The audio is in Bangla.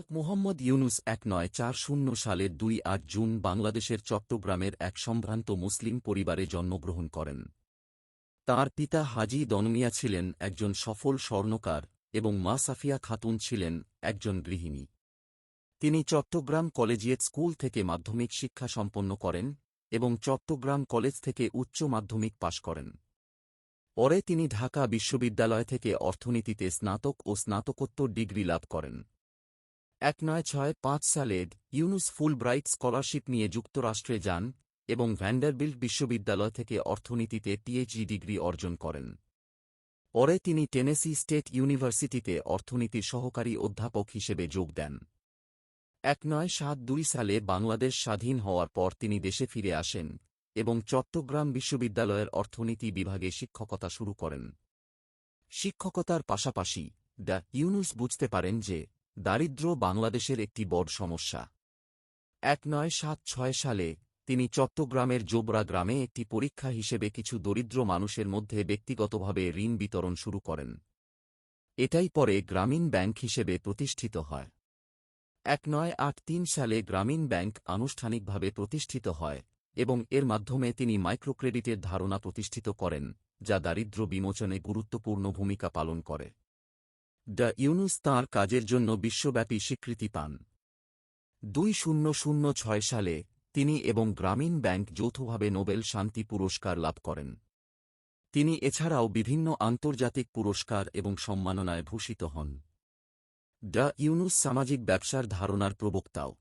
মুহম্মদ ইউনুস ১৯৪০ সালের ২ জুন বাংলাদেশের চট্টগ্রামের এক সম্ভ্রান্ত মুসলিম পরিবারে জন্মগ্রহণ করেন। তাঁর পিতা হাজী দনমিয়া ছিলেন একজন সফল স্বর্ণকার এবং মা সাফিয়া খাতুন ছিলেন একজন গৃহিণী। তিনি চট্টগ্রাম কলেজিয়েট স্কুল থেকে মাধ্যমিক শিক্ষা সম্পন্ন করেন এবং চট্টগ্রাম কলেজ থেকে উচ্চ মাধ্যমিক পাশ করেন। পরে তিনি ঢাকা বিশ্ববিদ্যালয় থেকে অর্থনীতিতে স্নাতক ও স্নাতকোত্তর ডিগ্রি লাভ করেন। ১৯৬৫ সালে ইউনুস ফুলব্রাইট স্কলারশিপ নিয়ে যুক্তরাষ্ট্রে যান এবং ভ্যান্ডারবিল্ট বিশ্ববিদ্যালয় থেকে অর্থনীতিতে পিএইচডি ডিগ্রি অর্জন করেন। পরে তিনি টেনেসি স্টেট ইউনিভার্সিটিতে অর্থনীতির সহকারী অধ্যাপক হিসেবে যোগ দেন। ১৯৭২ সালে বাংলাদেশ স্বাধীন হওয়ার পর তিনি দেশে ফিরে আসেন এবং চট্টগ্রাম বিশ্ববিদ্যালয়ের অর্থনীতি বিভাগে শিক্ষকতা শুরু করেন। শিক্ষকতার পাশাপাশি ইউনুস বুঝতে পারেন যে দারিদ্র্য বাংলাদেশের একটি বড় সমস্যা। ১৯৭৬ সালে তিনি চট্টগ্রামের জোবরা গ্রামে একটি পরীক্ষা হিসেবে কিছু দরিদ্র মানুষের মধ্যে ব্যক্তিগতভাবে ঋণ বিতরণ শুরু করেন। এটাই পরে গ্রামীণ ব্যাংক হিসেবে প্রতিষ্ঠিত হয়। ১৯৮৩ সালে গ্রামীণ ব্যাংক আনুষ্ঠানিকভাবে প্রতিষ্ঠিত হয় এবং এর মাধ্যমে তিনি মাইক্রোক্রেডিটের ধারণা প্রতিষ্ঠিত করেন, যা দারিদ্র্য বিমোচনে গুরুত্বপূর্ণ ভূমিকা পালন করে। ইউনুস তাঁর কাজের জন্য বিশ্বব্যাপী স্বীকৃতি পান। ২০০৬ সালে তিনি এবং গ্রামীণ ব্যাংক যৌথভাবে নোবেল শান্তি পুরস্কার লাভ করেন। তিনি এছাড়াও বিভিন্ন আন্তর্জাতিক পুরস্কার এবং সম্মাননায় ভূষিত হন। ইউনুস সামাজিক ব্যবসার ধারণার প্রবক্তাও।